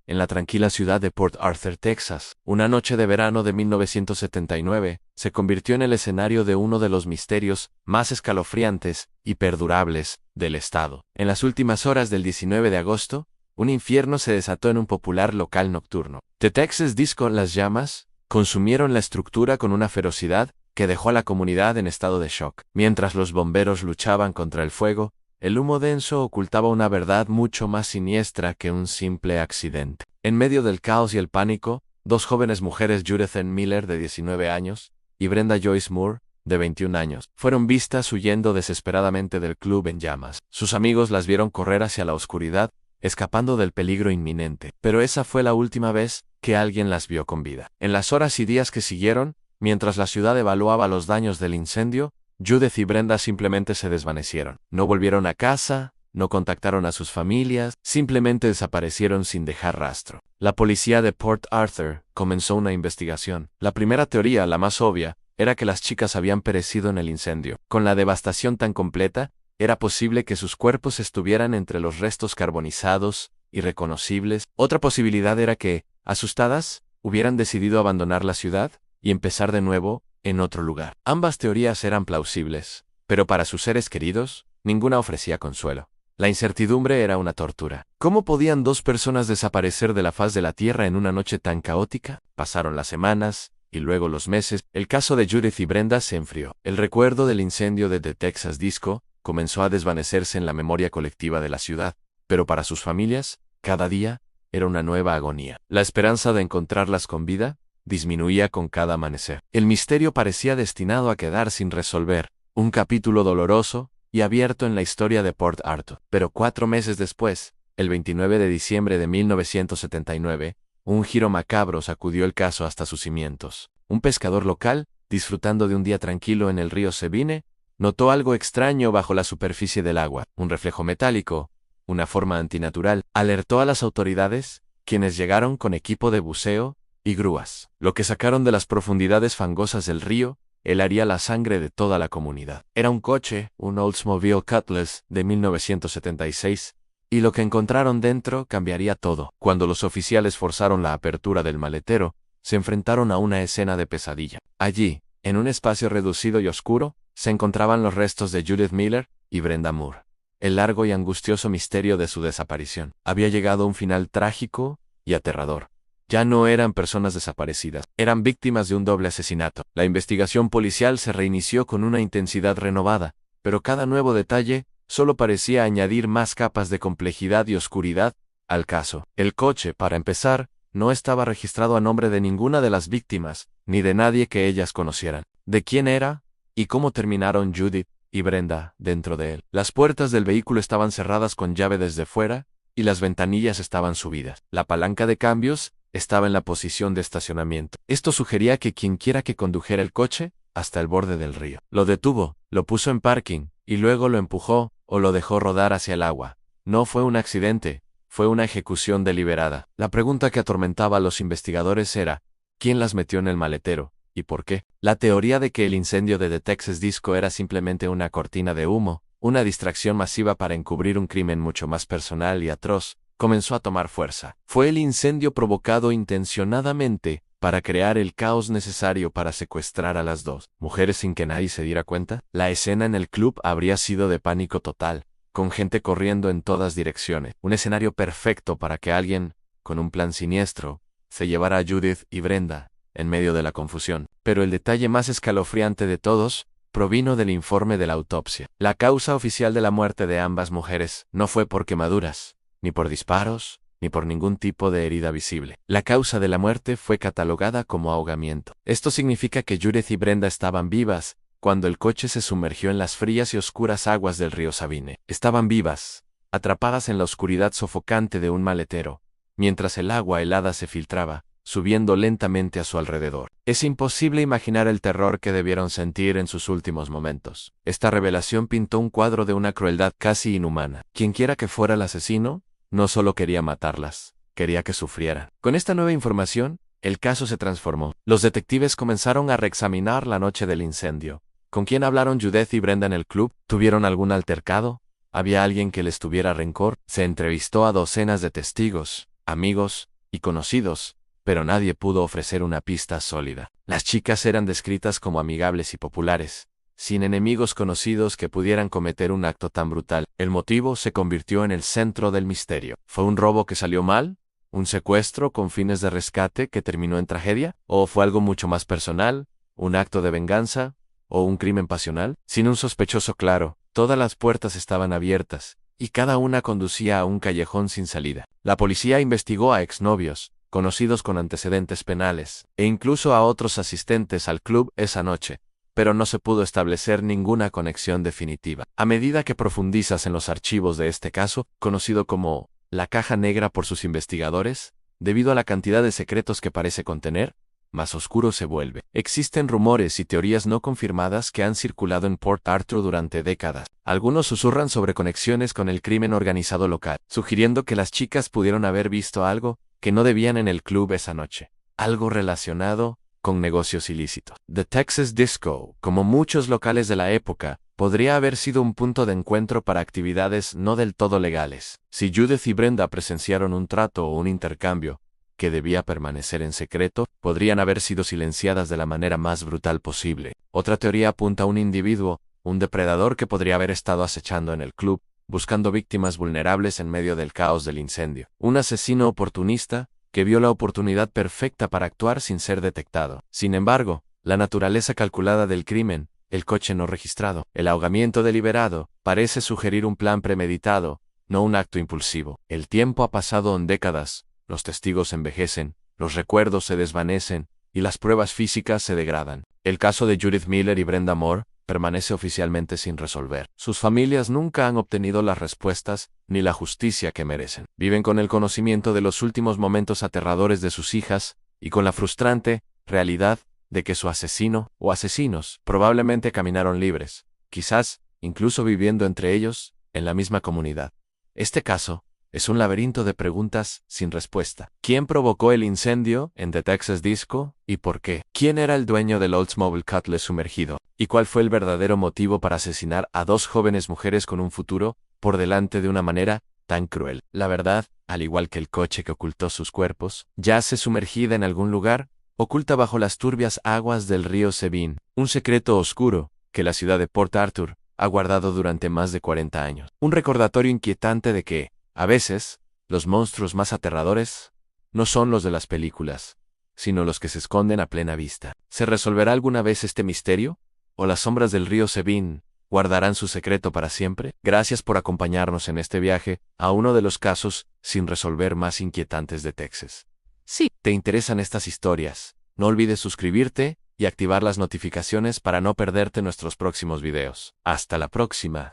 en la tranquila ciudad de Port Arthur, Texas. Una noche de verano de 1979 se convirtió en el escenario de uno de los misterios más escalofriantes y perdurables del estado. En las últimas horas del 19 de agosto, un infierno se desató en un popular local nocturno. The Texas Disco. Las llamas consumieron la estructura con una ferocidad que dejó a la comunidad en estado de shock. Mientras los bomberos luchaban contra el fuego, el humo denso ocultaba una verdad mucho más siniestra que un simple accidente. En medio del caos y el pánico, dos jóvenes mujeres, Judith Ann Miller, de 19 años, y Brenda Joyce Moore, de 21 años, fueron vistas huyendo desesperadamente del club en llamas. Sus amigos las vieron correr hacia la oscuridad, escapando del peligro inminente. Pero esa fue la última vez que alguien las vio con vida. En las horas y días que siguieron, mientras la ciudad evaluaba los daños del incendio, Judith y Brenda simplemente se desvanecieron. No volvieron a casa, no contactaron a sus familias, simplemente desaparecieron sin dejar rastro. La policía de Port Arthur comenzó una investigación. La primera teoría, la más obvia, era que las chicas habían perecido en el incendio. Con la devastación tan completa, era posible que sus cuerpos estuvieran entre los restos carbonizados, irreconocibles. Otra posibilidad era que, asustadas, hubieran decidido abandonar la ciudad y empezar de nuevo en otro lugar. Ambas teorías eran plausibles, pero para sus seres queridos, ninguna ofrecía consuelo. La incertidumbre era una tortura. ¿Cómo podían dos personas desaparecer de la faz de la tierra en una noche tan caótica? Pasaron las semanas, y luego los meses. El caso de Judith y Brenda se enfrió. El recuerdo del incendio de The Texas Disco comenzó a desvanecerse en la memoria colectiva de la ciudad, pero para sus familias, cada día era una nueva agonía. La esperanza de encontrarlas con vida disminuía con cada amanecer. El misterio parecía destinado a quedar sin resolver, un capítulo doloroso y abierto en la historia de Port Arthur. Pero 4 meses después, el 29 de diciembre de 1979, un giro macabro sacudió el caso hasta sus cimientos. Un pescador local, disfrutando de un día tranquilo en el río Sabine, notó algo extraño bajo la superficie del agua, un reflejo metálico, una forma antinatural. Alertó a las autoridades, quienes llegaron con equipo de buceo y grúas. Lo que sacaron de las profundidades fangosas del río helaría la sangre de toda la comunidad. Era un coche, un Oldsmobile Cutlass de 1976, y lo que encontraron dentro cambiaría todo. Cuando los oficiales forzaron la apertura del maletero, se enfrentaron a una escena de pesadilla. Allí, en un espacio reducido y oscuro, se encontraban los restos de Judith Miller y Brenda Moore. El largo y angustioso misterio de su desaparición había llegado a un final trágico y aterrador. Ya no eran personas desaparecidas, eran víctimas de un doble asesinato. La investigación policial se reinició con una intensidad renovada, pero cada nuevo detalle solo parecía añadir más capas de complejidad y oscuridad al caso. El coche, para empezar, no estaba registrado a nombre de ninguna de las víctimas, ni de nadie que ellas conocieran. ¿De quién era? ¿Y cómo terminaron Judith y Brenda dentro de él? Las puertas del vehículo estaban cerradas con llave desde fuera, y las ventanillas estaban subidas. La palanca de cambios estaba en la posición de estacionamiento. Esto sugería que quienquiera que condujera el coche hasta el borde del río. Lo detuvo, lo puso en parking, y luego lo empujó o lo dejó rodar hacia el agua. No fue un accidente, fue una ejecución deliberada. La pregunta que atormentaba a los investigadores era, ¿quién las metió en el maletero? ¿Y por qué? La teoría de que el incendio de The Texas Disco era simplemente una cortina de humo, una distracción masiva para encubrir un crimen mucho más personal y atroz, comenzó a tomar fuerza. Fue el incendio provocado intencionadamente para crear el caos necesario para secuestrar a las dos mujeres sin que nadie se diera cuenta. La escena en el club habría sido de pánico total, con gente corriendo en todas direcciones. Un escenario perfecto para que alguien, con un plan siniestro, se llevara a Judith y Brenda en medio de la confusión. Pero el detalle más escalofriante de todos provino del informe de la autopsia. La causa oficial de la muerte de ambas mujeres no fue por quemaduras, ni por disparos, ni por ningún tipo de herida visible. La causa de la muerte fue catalogada como ahogamiento. Esto significa que Judith y Brenda estaban vivas cuando el coche se sumergió en las frías y oscuras aguas del río Sabine. Estaban vivas, atrapadas en la oscuridad sofocante de un maletero, mientras el agua helada se filtraba, subiendo lentamente a su alrededor. Es imposible imaginar el terror que debieron sentir en sus últimos momentos. Esta revelación pintó un cuadro de una crueldad casi inhumana. Quienquiera que fuera el asesino, no solo quería matarlas, quería que sufrieran. Con esta nueva información, el caso se transformó. Los detectives comenzaron a reexaminar la noche del incendio. ¿Con quién hablaron Judith y Brenda en el club? ¿Tuvieron algún altercado? ¿Había alguien que les tuviera rencor? Se entrevistó a docenas de testigos, amigos y conocidos, pero nadie pudo ofrecer una pista sólida. Las chicas eran descritas como amigables y populares, sin enemigos conocidos que pudieran cometer un acto tan brutal. El motivo se convirtió en el centro del misterio. ¿Fue un robo que salió mal? ¿Un secuestro con fines de rescate que terminó en tragedia? ¿O fue algo mucho más personal? ¿Un acto de venganza? ¿O un crimen pasional? Sin un sospechoso claro, todas las puertas estaban abiertas, y cada una conducía a un callejón sin salida. La policía investigó a exnovios, conocidos con antecedentes penales, e incluso a otros asistentes al club esa noche, pero no se pudo establecer ninguna conexión definitiva. A medida que profundizas en los archivos de este caso, conocido como la caja negra por sus investigadores, debido a la cantidad de secretos que parece contener, más oscuro se vuelve. Existen rumores y teorías no confirmadas que han circulado en Port Arthur durante décadas. Algunos susurran sobre conexiones con el crimen organizado local, sugiriendo que las chicas pudieron haber visto algo que no debían en el club esa noche. Algo relacionado con negocios ilícitos. The Texas Disco, como muchos locales de la época, podría haber sido un punto de encuentro para actividades no del todo legales. Si Judith y Brenda presenciaron un trato o un intercambio que debía permanecer en secreto, podrían haber sido silenciadas de la manera más brutal posible. Otra teoría apunta a un individuo, un depredador que podría haber estado acechando en el club, buscando víctimas vulnerables en medio del caos del incendio. Un asesino oportunista que vio la oportunidad perfecta para actuar sin ser detectado. Sin embargo, la naturaleza calculada del crimen, el coche no registrado, el ahogamiento deliberado, parece sugerir un plan premeditado, no un acto impulsivo. El tiempo ha pasado en décadas, los testigos envejecen, los recuerdos se desvanecen, y las pruebas físicas se degradan. El caso de Judith Miller y Brenda Moore permanece oficialmente sin resolver. Sus familias nunca han obtenido las respuestas ni la justicia que merecen. Viven con el conocimiento de los últimos momentos aterradores de sus hijas y con la frustrante realidad de que su asesino o asesinos probablemente caminaron libres, quizás incluso viviendo entre ellos en la misma comunidad. Este caso es un laberinto de preguntas sin respuesta. ¿Quién provocó el incendio en The Texas Disco y por qué? ¿Quién era el dueño del Oldsmobile Cutlass sumergido? ¿Y cuál fue el verdadero motivo para asesinar a dos jóvenes mujeres con un futuro por delante de una manera tan cruel? La verdad, al igual que el coche que ocultó sus cuerpos, yace sumergida en algún lugar, oculta bajo las turbias aguas del río Sabine, un secreto oscuro que la ciudad de Port Arthur ha guardado durante más de 40 años. Un recordatorio inquietante de que, a veces, los monstruos más aterradores no son los de las películas, sino los que se esconden a plena vista. ¿Se resolverá alguna vez este misterio? ¿O las sombras del río Sabine guardarán su secreto para siempre? Gracias por acompañarnos en este viaje a uno de los casos sin resolver más inquietantes de Texas. Si te interesan estas historias, no olvides suscribirte y activar las notificaciones para no perderte nuestros próximos videos. Hasta la próxima.